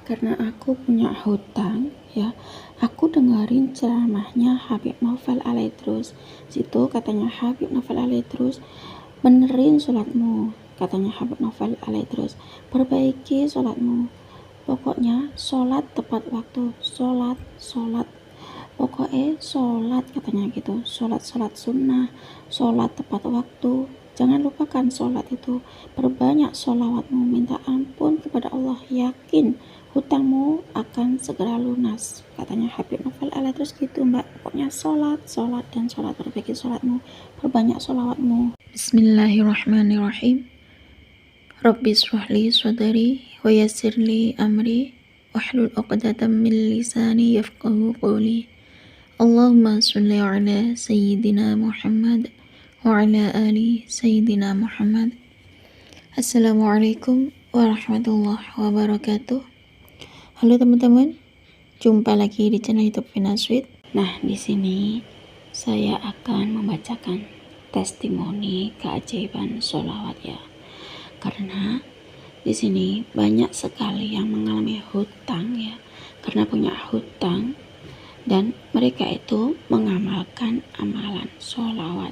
karena aku punya hutang ya. Aku dengerin ceramahnya Habib Novel Alaidrus. Situ katanya Habib Novel Alaidrus, benerin sholatmu, katanya Habib Novel Alaidrus, perbaiki sholatmu, pokoknya sholat tepat waktu, sholat pokoknya sholat, katanya gitu, sholat sunnah, sholat tepat waktu, jangan lupakan sholat itu, perbanyak sholawatmu, minta ampun kepada Allah, yakin hutangmu akan segera lunas, katanya Habib Novel Alaidrus gitu mbak. Pokoknya sholat dan sholat, perbaiki sholatmu, perbanyak sholawatmu. Bismillahirrahmanirrahim. Rabbi shrahli sadri wa yassirli amri wahlul 'uqdatam min lisani yafqahu qawli. Allahumma sholli ala sayyidina Muhammad wa ala ali sayyidina Muhammad. Assalamualaikum warahmatullahi wabarakatuh. Halo teman-teman, jumpa lagi di channel YouTube Vina Sweet. Nah, di sini saya akan membacakan testimoni keajaiban sholawat ya. Karena di sini banyak sekali yang mengalami hutang ya, karena punya hutang dan mereka itu mengamalkan amalan sholawat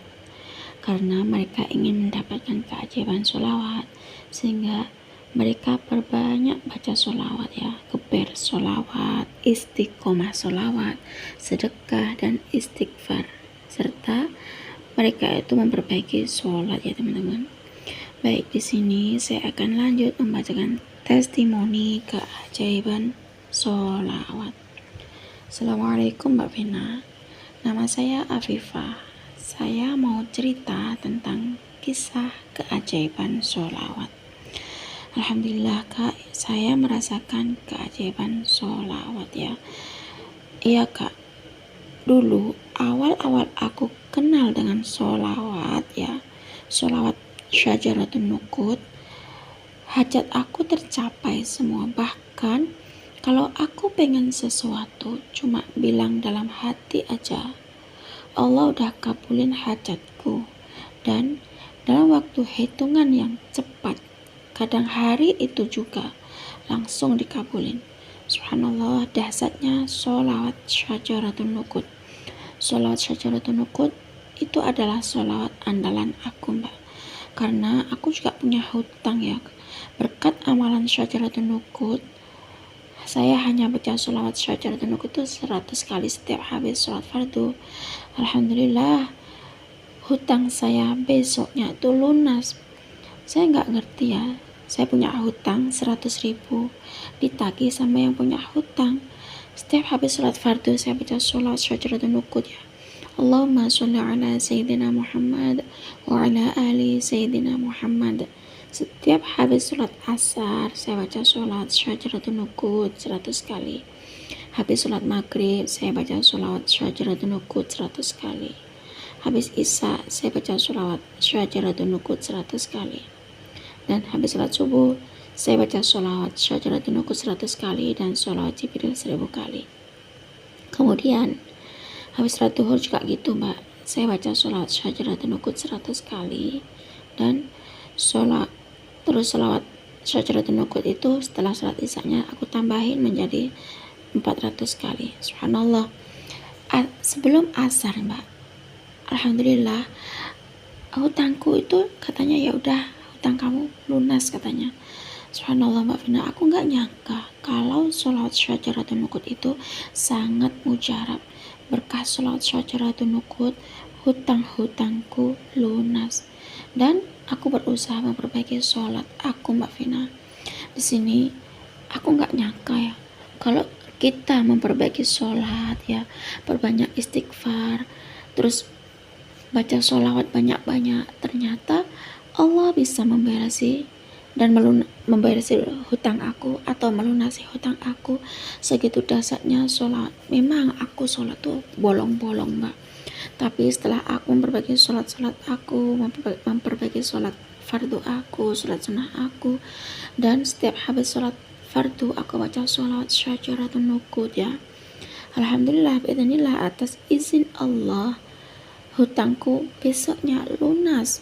karena mereka ingin mendapatkan keajaiban sholawat, sehingga mereka perbanyak baca sholawat ya, geber sholawat, istiqomah sholawat, sedekah dan istighfar, serta mereka itu memperbaiki sholat ya teman-teman. Baik, di sini saya akan lanjut membacakan testimoni keajaiban sholawat. Assalamualaikum Mbak Vina, nama saya Afifah. Saya mau cerita tentang kisah keajaiban sholawat. Alhamdulillah kak, saya merasakan keajaiban sholawat ya. Iya kak, dulu awal-awal aku kenal dengan sholawat ya, sholawat Syajaratun Nuqut, hajat aku tercapai semua. Bahkan kalau aku pengen sesuatu, cuma bilang dalam hati aja, Allah udah kabulin hajatku. Dan dalam waktu hitungan yang cepat, kadang hari itu juga langsung dikabulin. Subhanallah, dahsyatnya sholawat Syajaratun Nuqut. Sholawat Syajaratun Nuqut itu adalah sholawat andalan aku mbak, karena aku juga punya hutang ya. Berkat amalan Syajaratun Nuqut, saya hanya baca sholawat Syajaratun Nuqut itu 100 kali setiap habis sholat fardu. Alhamdulillah, hutang saya besoknya itu lunas. Saya nggak ngerti ya, saya punya hutang 100.000 ditagih sama yang punya hutang. Setiap habis sholat fardu saya baca sholawat Syajaratun Nuqut ya. Allahumma sholli ala sayyidina Muhammad wa ala ali sayyidina Muhammad. Setiap habis sholat asar saya baca sholawat Syajaratun Nuqut 100 kali. Habis sholat maghrib saya baca sholawat Syajaratun Nuqut 100 kali. Habis isya saya baca sholawat Syajaratun Nuqut 100 kali. Dan habis sholat subuh saya baca sholawat Syajaratun Nuqut 100 kali dan sholawat Jibril 1000 kali. Kemudian habis sholat duhur juga gitu mbak, saya baca sholawat Syajaratun Nuqut 100 kali dan sholawat Syajaratun Nuqut itu setelah sholat isya-nya aku tambahin menjadi 400 kali. Subhanallah, sebelum asar mbak, alhamdulillah hutangku itu katanya ya udah hutang kamu lunas katanya. Subhanallah Mbak Vina, aku nggak nyangka kalau sholawat Syajaratun Nuqut itu sangat mujarab. Berkah sholawat Syajaratun Nuqut, hutang-hutangku lunas dan aku berusaha memperbaiki sholat aku Mbak Vina. Di sini aku nggak nyangka ya, kalau kita memperbaiki sholat ya, perbanyak istighfar, terus baca sholawat banyak-banyak, ternyata Allah bisa memberesi dan memberesi hutang aku atau melunasi hutang aku. Segitu dahsyatnya sholat. Memang aku sholat tuh bolong-bolong mbak, tapi setelah aku memperbaiki sholat aku, memperbaiki sholat fardu aku, sholat sunnah aku, dan setiap habis sholat fardu aku baca sholawat Syajaratun Nuqut ya. Alhamdulillah, biidznillah, atas izin Allah hutangku besoknya lunas,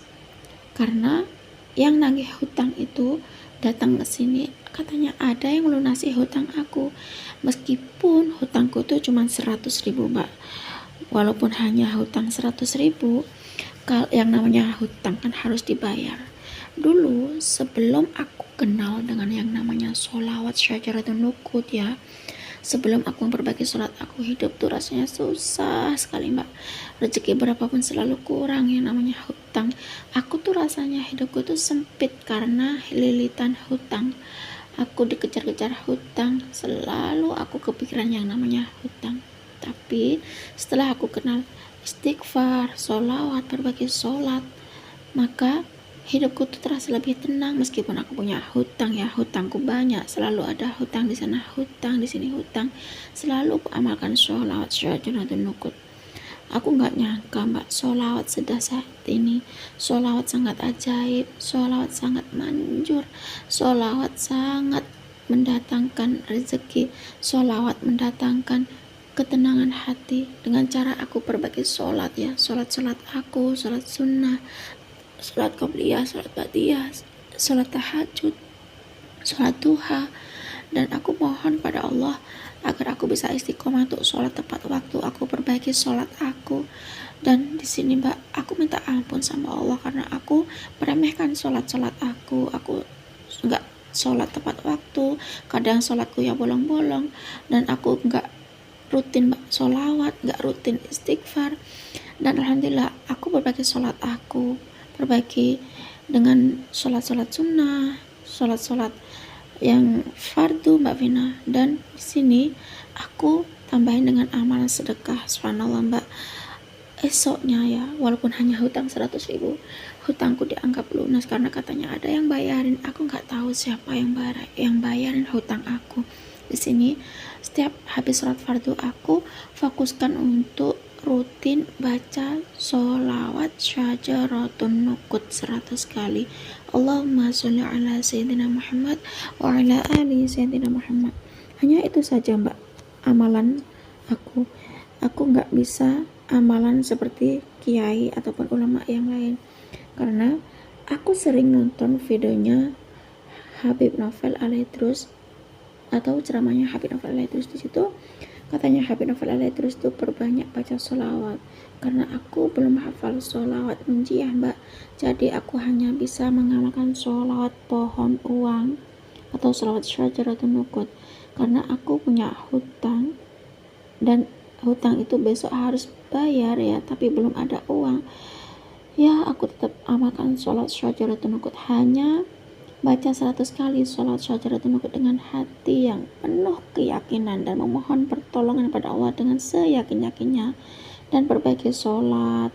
karena yang nagih hutang itu datang ke sini katanya ada yang melunasi hutang aku, meskipun hutangku tuh cuma 100.000 mbak. Walaupun hanya hutang 100.000, yang namanya hutang kan harus dibayar. Dulu sebelum aku kenal dengan yang namanya sholawat syajaratun nukut ya, sebelum aku memperbaiki sholat aku, hidup tuh rasanya susah sekali mbak. Rezeki berapapun selalu kurang, yang namanya hutang. Aku tuh rasanya hidupku tuh sempit karena lilitan hutang. Aku dikejar-kejar hutang, selalu aku kepikiran yang namanya hutang. Tapi setelah aku kenal istighfar, sholawat, berbagi sholat, maka hidupku tuh terasa lebih tenang. Meskipun aku punya hutang ya, hutangku banyak, selalu ada hutang di sana, hutang di sini, hutang. Selalu aku amalkan sholawat syajaratun nukut. Aku nggak nyangka mbak, sholawat sedahsyat ini. Sholawat sangat ajaib, sholawat sangat manjur, sholawat sangat mendatangkan rezeki, sholawat mendatangkan ketenangan hati. Dengan cara aku perbaiki sholat ya, sholat aku, sholat sunnah, sholat qobliyah, sholat ba'diyah, sholat tahajud, sholat duha. Dan aku mohon pada Allah agar aku bisa istiqomah untuk sholat tepat waktu. Aku perbaiki sholat aku. Dan di sini mbak, aku minta ampun sama Allah karena aku meremehkan sholat aku. Aku nggak sholat tepat waktu, kadang sholatku ya bolong-bolong, dan aku nggak rutin sholawat, nggak rutin istighfar. Dan alhamdulillah aku perbaiki sholat aku, perbaiki dengan sholat sunnah, sholat yang fardu mbak Vina. Dan di sini aku tambahin dengan amalan sedekah. Subhanallah mbak, esoknya ya, walaupun hanya hutang 100.000, hutangku dianggap lunas karena katanya ada yang bayarin. Aku nggak tahu siapa yang bayarin hutang aku. Di sini setiap habis sholat fardu aku fokuskan untuk rutin baca sholawat syajaratun nukut 100 kali. Allahumma sholli ala sayyidina Muhammad wa ala ali sayyidina Muhammad. Hanya itu saja mbak amalan aku. Aku nggak bisa amalan seperti kiai ataupun ulama yang lain karena aku sering nonton videonya Habib Novel Alaidrus atau ceramahnya Habib Novel Alaidrus. Di situ katanya Habib Novel Alaidrus itu perbanyak baca sholawat. Karena aku belum hafal sholawat munjiah mbak, jadi aku hanya bisa mengamalkan sholawat pohon uang atau sholawat syajaratun nukut karena aku punya hutang, dan hutang itu besok harus bayar ya, tapi belum ada uang ya. Aku tetap amalkan sholawat syajaratun nukut, hanya baca 100 kali sholat syajaratun nukut dengan hati yang penuh keyakinan dan memohon pertolongan pada Allah dengan seyakin-yakinnya. Dan perbaiki sholat,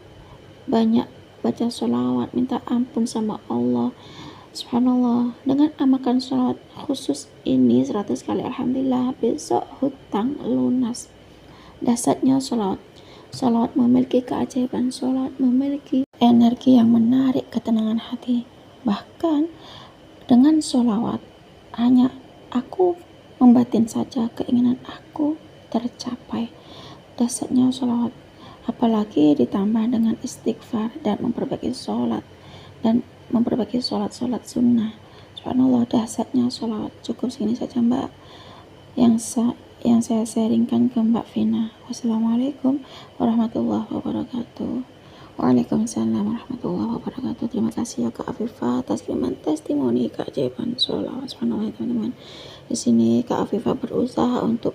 banyak baca sholawat, minta ampun sama Allah. Subhanallah, dengan amalkan sholawat khusus ini 100 kali, alhamdulillah besok hutang lunas. Dasarnya sholawat memiliki keajaiban, sholawat memiliki energi yang menarik ketenangan hati. Bahkan dengan sholawat hanya aku membatin saja keinginan aku tercapai. Dasarnya sholawat, apalagi ditambah dengan istighfar dan memperbaiki sholat dan memperbaiki sholat sunnah. Subhanallah, dasarnya sholawat. Cukup segini saja mbak yang saya sharingkan ke Mbak Vina. Wassalamualaikum warahmatullahi wabarakatuh. Waalaikumsalam warahmatullahi wabarakatuh. Terima kasih ya Kak Afifah atas kiriman testimoni keajaiban sholawat. Subhanallah teman-teman. Di sini Kak Afifah berusaha untuk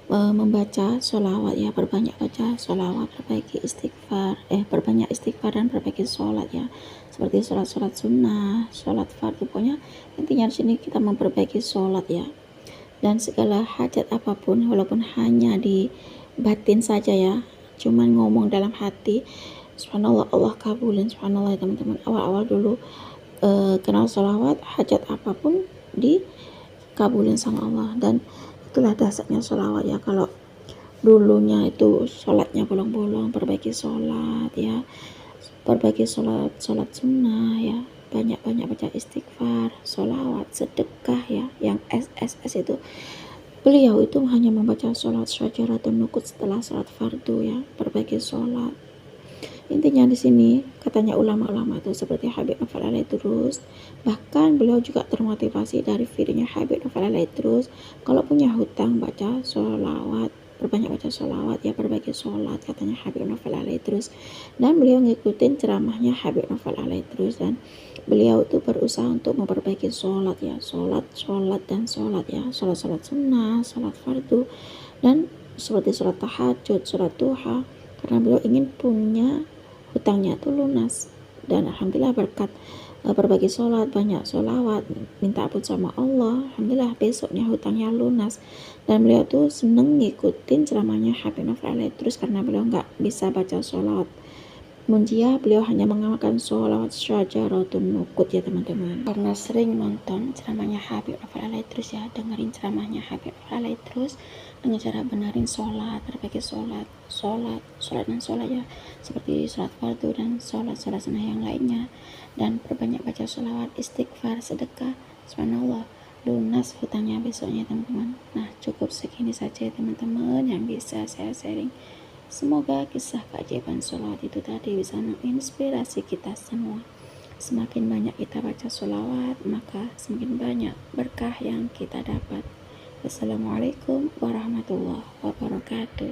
membaca sholawat ya, perbanyak baca sholawat, perbaiki istighfar, perbanyak istighfar dan perbaiki sholat ya, seperti sholat sunnah, sholat fardu. Pokoknya intinya di sini kita memperbaiki sholat ya, dan segala hajat apapun walaupun hanya di batin saja ya, cuman ngomong dalam hati, subhanallah Allah kabulin. Subhanallah ya teman-teman, awal-awal dulu kenal sholawat, hajat apapun dikabulin sama Allah. Dan itulah dasarnya sholawat ya. Kalau dulunya itu sholatnya bolong-bolong, perbaiki sholat ya, perbaiki sholat sunnah ya, banyak-banyak baca istighfar, sholawat, sedekah ya. Yang SSS itu beliau itu hanya membaca sholat syajaratun nukut setelah sholat fardu ya, perbaiki sholat. Intinya di sini katanya ulama-ulama itu seperti Habib Novel Alaidrus, bahkan beliau juga termotivasi dari videonya Habib Novel Alaidrus, kalau punya hutang baca sholawat, perbanyak baca sholawat ya, berbagi sholat katanya Habib Novel Alaidrus. Dan beliau ngikutin ceramahnya Habib Novel Alaidrus, dan beliau itu berusaha untuk memperbaiki sholat ya, sholat ya, sholat sunnah, sholat fardu, dan seperti sholat tahajud, sholat duha, karena beliau ingin punya hutangnya itu lunas. Dan alhamdulillah berkat berbagi sholat, banyak sholawat, minta ampun sama Allah, alhamdulillah besoknya hutangnya lunas. Dan beliau tuh seneng ngikutin ceramahnya Habib Novel Alaidrus karena beliau nggak bisa baca sholawat munjiah, beliau hanya mengamalkan sholawat syajaratun nukut ya teman-teman. Karena sering nonton ceramahnya Habib Novel Alaidrus ya, dengerin ceramahnya Habib Novel Alaidrus dengan cara benerin sholat, berbagi sholat ya, seperti sholat fardu dan sholat sunnah yang lainnya, dan perbanyak baca sholawat, istighfar, sedekah, subhanallah, lunas hutangnya besoknya teman-teman. Nah, cukup segini saja teman-teman yang bisa saya sharing. Semoga kisah keajaiban sholawat itu tadi bisa menginspirasi kita semua. Semakin banyak kita baca sholawat, maka semakin banyak berkah yang kita dapat. Wassalamualaikum warahmatullahi wabarakatuh.